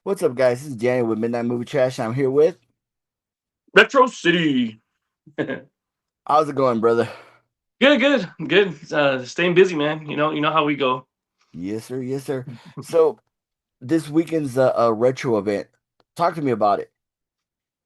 What's up, guys? This is Danny with Midnight Movie Trash. I'm here with. Retro City. Good, How's it going, brother? good. Staying busy, man. You know how we go. Yes, sir. Yes, sir. So this weekend's a retro event. Talk to me about it.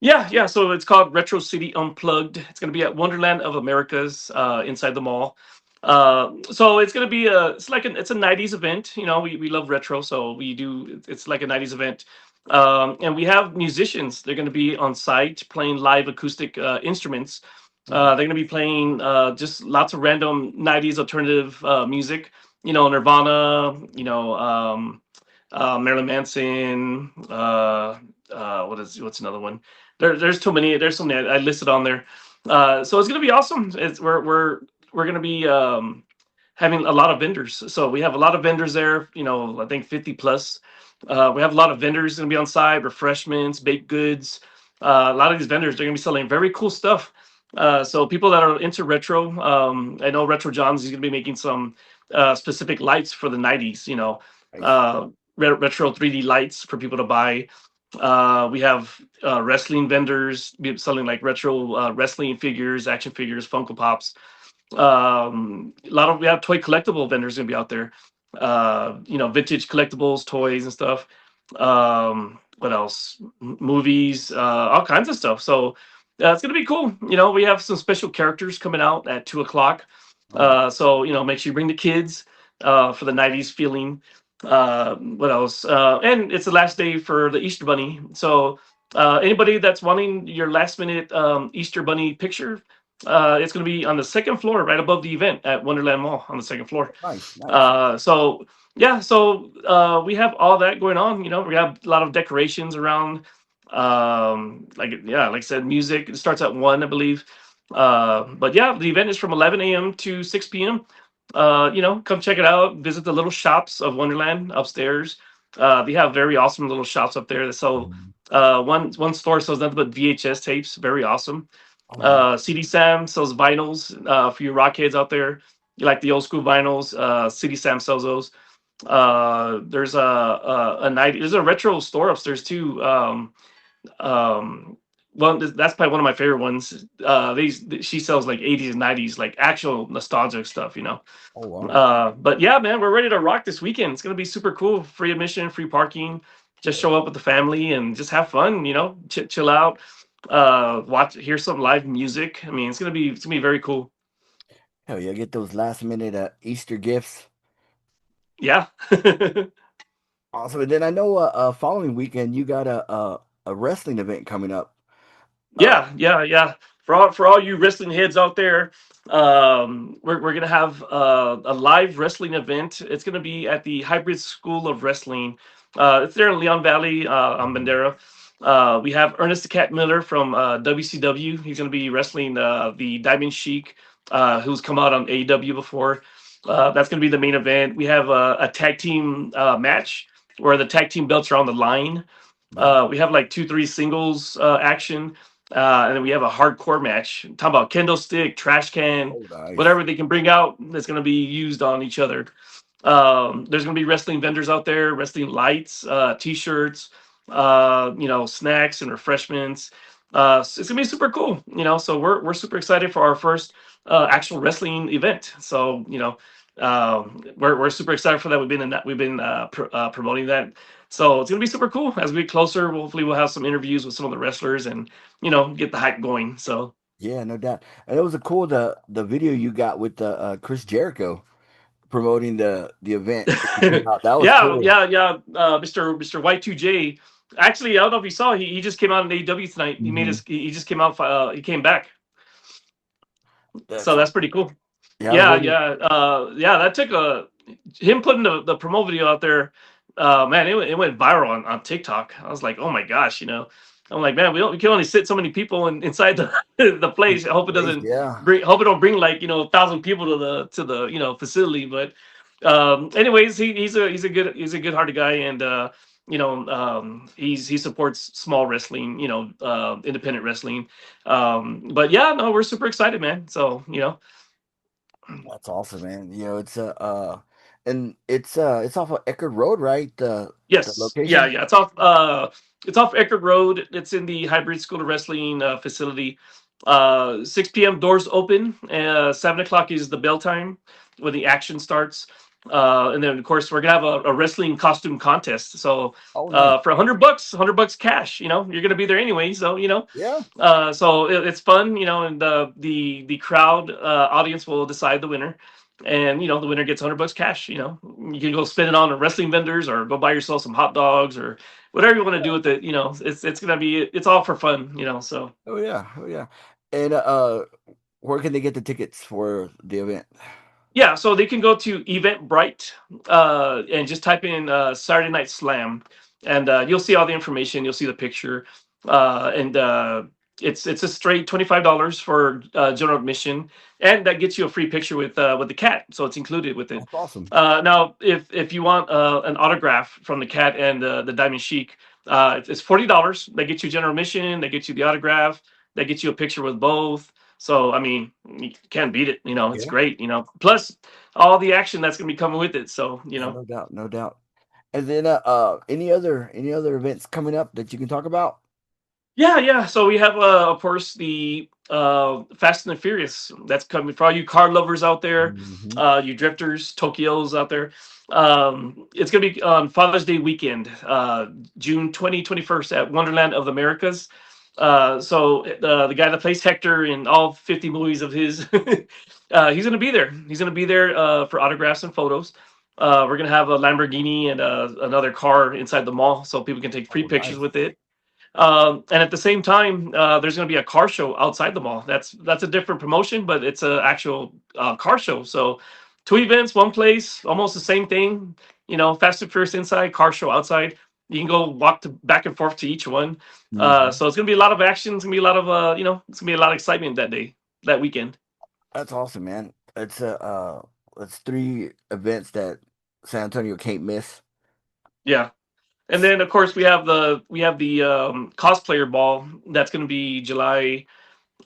Yeah. So it's called Retro City Unplugged. It's gonna be at Wonderland of Americas, inside the mall. So it's gonna be it's a '90s event. We love retro, so we do. It's like a '90s event. And we have musicians. They're gonna be on site playing live acoustic instruments. Nice. They're gonna be playing just lots of random '90s alternative music. Nirvana. Marilyn Manson. What's another one? There's too many. There's so many I listed on there. So it's gonna be awesome. We're gonna be having a lot of vendors. So we have a lot of vendors there. I think 50 plus. We have a lot of vendors gonna be on site, refreshments, baked goods. A lot of these vendors they're gonna be selling very cool stuff. So people that are into retro, I know Retro Johns is gonna be making some specific lights for the '90s. Nice. Uh, retro 3D lights for people to buy. We have wrestling vendors selling like retro wrestling figures, action figures, Funko Pops. A lot of we have toy collectible vendors gonna be out there. Vintage collectibles, toys and stuff. What else? Movies, all kinds of stuff. So it's gonna be cool. We have some special characters coming out at 2 o'clock. Nice. So make sure you bring the kids for the '90s feeling. What else? And it's the last day for the Easter Bunny. So anybody that's wanting your last minute Easter Bunny picture, it's going to be on the second floor, right above the event at Wonderland Mall on the second floor. Nice. Nice. So we have all that going on. We have a lot of decorations around. Like I said, music. It starts at 1, I believe. But yeah, the event is from 11 a.m. to 6 p.m. Come check it out. Visit the little shops of Wonderland upstairs. They have very awesome little shops up there. So Mhm. one store sells nothing but VHS tapes. Very awesome. Oh, nice. CD Sam sells vinyls for you rock kids out there. You like the old school vinyls? CD Sam sells those. There's a night. There's a retro store upstairs too. Um, well, that's probably one of my favorite ones. She sells like '80s and '90s, like actual nostalgic stuff. Oh, wow. But yeah, man, we're ready to rock this weekend. It's gonna be super cool. Free admission, free parking. Just show up with the family and just have fun. Chill out, hear some live music. I mean, it's gonna be very cool. Hell yeah! Get those last minute Easter gifts. Yeah. Awesome. And then I know following weekend you got a wrestling event coming up. Uh, Yeah. For all you wrestling heads out there, we're gonna have a live wrestling event. It's gonna be at the Hybrid School of Wrestling. It's there in Leon Valley on Mhm. Bandera. We have Ernest the Cat Miller from WCW. He's gonna be wrestling the Diamond Sheik, who's come out on AEW before. That's gonna be the main event. We have a tag team match where the tag team belts are on the line. Nice. We have like 2, 3 singles action, and then we have a hardcore match. Talk about kendo stick, trash can, Oh, nice. whatever they can bring out that's going to be used on each other. There's going to be wrestling vendors out there, wrestling lights, t-shirts, snacks and refreshments. So it's gonna be super cool. So we're super excited for our first actual wrestling event. So we're super excited for that. We've been promoting that. So it's gonna be super cool. As we get closer, hopefully we'll have some interviews with some of the wrestlers and get the hype going. So Yeah, no doubt. And it was a cool the video you got with the Chris Jericho promoting the event when he came out. That was cool. yeah. Mr. Y2J. Actually, I don't know if you saw. He just came out in AEW tonight. He made Hmm. his. He just came out. He came back. So That's that's pretty cool. yeah. I was Yeah, waiting. yeah, yeah. That took a him putting the promo video out there. Man, it went viral on TikTok. I was like, oh my gosh. I'm like, man, we can only sit so many people inside the the place. I hope it Place, doesn't yeah. bring. Hope it don't bring like 1,000 people to the facility. But anyways, he's a good hearted guy, and he supports small wrestling, independent wrestling. But yeah, no, we're super excited, man. So. That's awesome, man. It's And it's off of Eckerd Road, right? The Yes, yeah, location. yeah. It's off Eckerd Road. It's in the Hybrid School of Wrestling facility. 6 p.m. doors open. 7 o'clock is the bell time when the action starts. And then of course we're gonna have a wrestling costume contest. So Oh, nice. for $100, $100 cash, you're gonna be there anyway. So Yeah. so it's fun, and the crowd audience will decide the winner, and the winner gets $100 cash. You can go spend it on wrestling vendors or go buy yourself some hot dogs or whatever you want to do with it. It's all for fun. So Oh yeah. Oh yeah. And where can they get the tickets for the event? yeah, so they can go to Eventbrite and just type in Saturday Night Slam, and you'll see all the information. You'll see the picture, and it's a straight $25 for general admission, and that gets you a free picture with the cat, so it's included with it. That's awesome. Now, if you want an autograph from the cat and the Diamond Sheik, it's $40. That gets you general admission. That gets you the autograph. That gets you a picture with both. So I mean, you can't beat it. It's Yeah. great. Plus all the action that's gonna be coming with it. So Yeah, no doubt, no doubt. And then any other events coming up that you can talk about? yeah, yeah. So we have, of course, the Fast and the Furious. That's coming for all you car lovers out there, Hmm. you drifters, Tokyos out there. It's gonna be on Father's Day weekend, June 21st at Wonderland of the Americas. So the guy that plays Hector in all 50 movies of his, he's gonna be there. He's gonna be there for autographs and photos. We're gonna have a Lamborghini and another car inside the mall, so people can take free Oh, pictures nice. with it. And at the same time, there's going to be a car show outside the mall. That's a different promotion, but it's an actual car show. So, two events, one place, almost the same thing. Fast and Furious inside, car show outside. You can go walk back and forth to each one. Hmm. So it's going to be a lot of action. It's going to be a lot of it's going to be a lot of excitement that day, that weekend. That's awesome, man. It's three events that San Antonio can't miss. Yeah. And then of course we have the cosplayer ball that's going to be July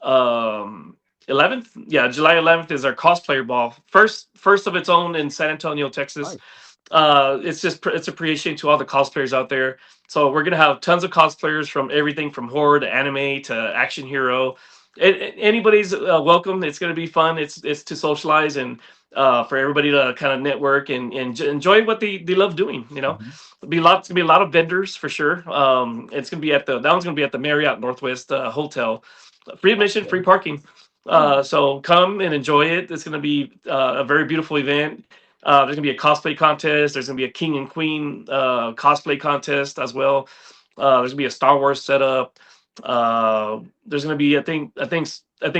um 11th. Yeah, July 11th is our cosplayer ball, first of its own in San Antonio, Texas. Nice. It's appreciation to all the cosplayers out there. So we're gonna have tons of cosplayers from everything from horror to anime to action hero. Anybody's welcome. It's gonna be fun. It's to socialize and for everybody to kind of network and enjoy what they love doing. Hmm. It's gonna be a lot of vendors for sure. It's gonna be that one's gonna be at the Marriott Northwest Hotel. Free admission, free Okay. parking. Oh, So come and enjoy it. It's going to be a very beautiful event. There's going to be a cosplay contest. There's going to be a king and queen cosplay contest as well. There's going to be a Star Wars setup. There's going to be, I think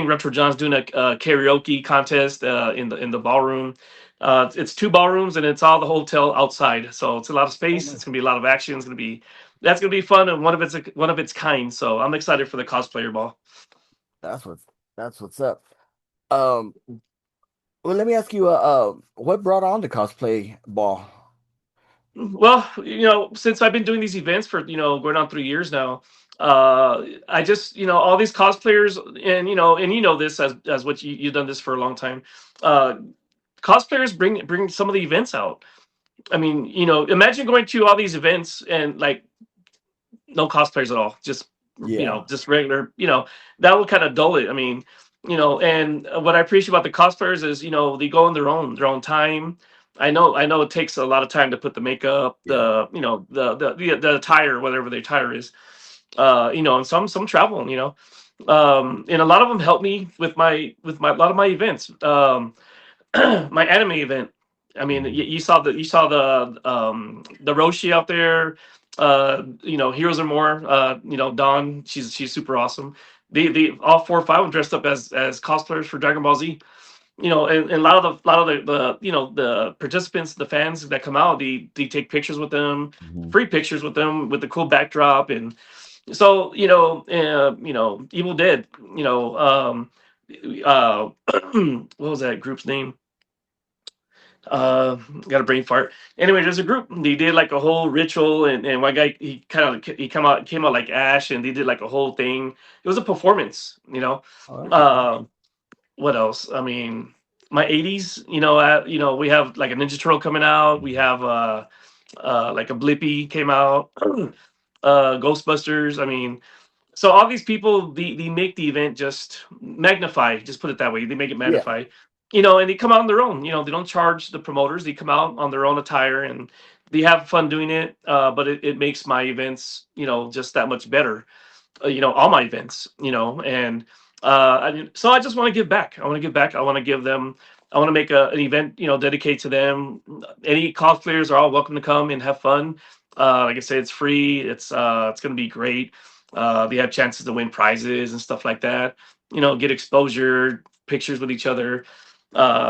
Retro John's doing a karaoke contest in the ballroom. It's two ballrooms and it's all the hotel outside, so it's a lot of oh, space. nice. It's going to be a lot of action. That's going to be fun and one of its kind. So I'm excited for the cosplayer ball. That's what's that's what's up. Um, well, let me ask you, what brought on the cosplay ball? Well, since I've been doing these events for, going on 3 years now, I just, all these cosplayers, and this as what you've done this for a long time. Uh, Cosplayers bring some of the events out. I mean, imagine going to all these events and like no cosplayers at all, just Yeah, just regular. That would kind of dull it. I mean, and what I appreciate about the cosplayers is they go on their own time. I know it takes a lot of time to put the makeup, yeah. the attire, whatever the attire is. And some travel. And a lot of them help me with my a lot of my events. My anime event. I mean, Mhm. you saw the Roshi out there. Heroes are more. Dawn. She's super awesome. The all 4 or 5 of them dressed up as cosplayers for Dragon Ball Z. And a lot of the participants, the fans that come out, they take pictures with them, Mhm. free pictures with them with the cool backdrop, and so Evil Dead. What was that group's name? uh Got a brain fart. Anyway, there's a group, they did like a whole ritual, and one guy, he came out like Ash, and they did like a whole thing. It was a performance. Oh, that's what's up. What else? I mean, my 80s. We have like a Ninja Turtle coming out. We have like a Blippy came out. Ghostbusters. I mean, so all these people, they make the event just magnify. Just put it that way. They make it Yeah. magnify. And they come out on their own. They don't charge the promoters. They come out on their own attire and they have fun doing it. But it makes my events, just that much better. All my events, and so I just want to give back. I want to give back. I want to give them. I want to make an event, dedicated to them. Any cosplayers are all welcome to come and have fun. Like I said, it's free. It's going to be great. They have chances to win prizes and stuff like that. Get exposure, pictures with each other.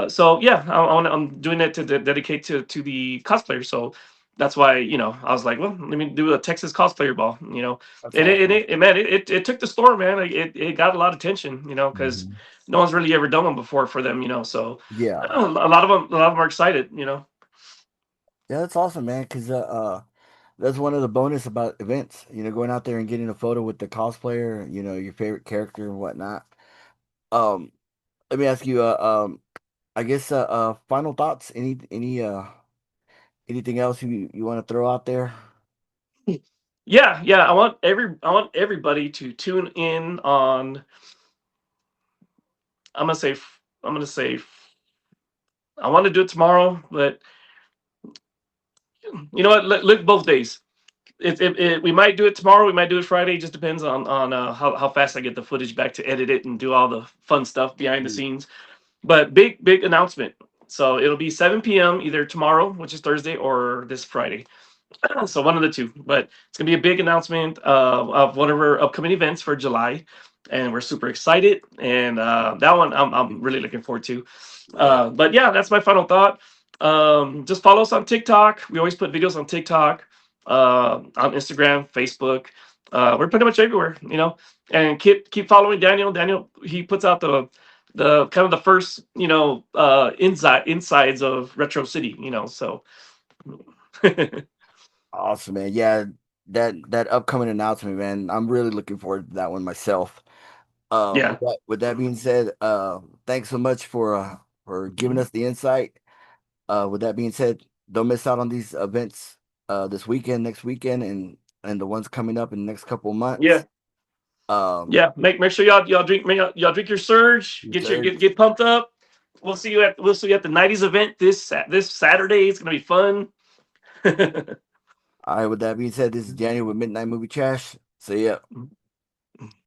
So yeah, I'm doing it to dedicate to the cosplayers. So that's why I was like, well, let me do a Texas cosplayer ball. That's And awesome. it man, it took the store, man. Like, it got a lot of attention, because Mhm. no one's really ever done one before for them, So Yeah. a lot of them are excited. Yeah, that's awesome, man. Because that's one of the bonus about events. Going out there and getting a photo with the cosplayer. Your favorite character and whatnot. Um, Let me ask you. I guess. Final thoughts. Anything else you want to throw out there? Yeah, yeah. I want everybody to tune in on. I'm gonna say. I'm gonna say. I want to do it tomorrow, but you know what? Look both days. We might do it tomorrow. We might do it Friday. It just depends on how fast I get the footage back to edit it and do all the fun stuff behind the Mm. scenes. But big announcement. So it'll be 7 p.m. either tomorrow, which is Thursday, or this Friday. So one of the two. But it's gonna be a big announcement of one of our upcoming events for July, and we're super excited. And that one I'm really looking forward to. Yeah. But yeah, that's my final thought. Just follow us on TikTok. We always put videos on TikTok, on Instagram, Facebook. We're pretty much everywhere, And keep following Daniel. Daniel, he puts out the kind of the first, insides of Retro City, So Awesome, man. Yeah, that upcoming announcement, man. I'm really looking forward to that one myself. yeah. With that being said, thanks so much for giving us the insight. With that being said, don't miss out on these events this weekend, next weekend, and the ones coming up in the next couple of months. Yeah. Um, Yeah, make sure y'all drink your surge, yes, get your sir. get pumped up. We'll see you at the '90s event this Saturday. It's gonna be fun. All right, with that being said, this is Daniel with Midnight Movie Trash. See ya.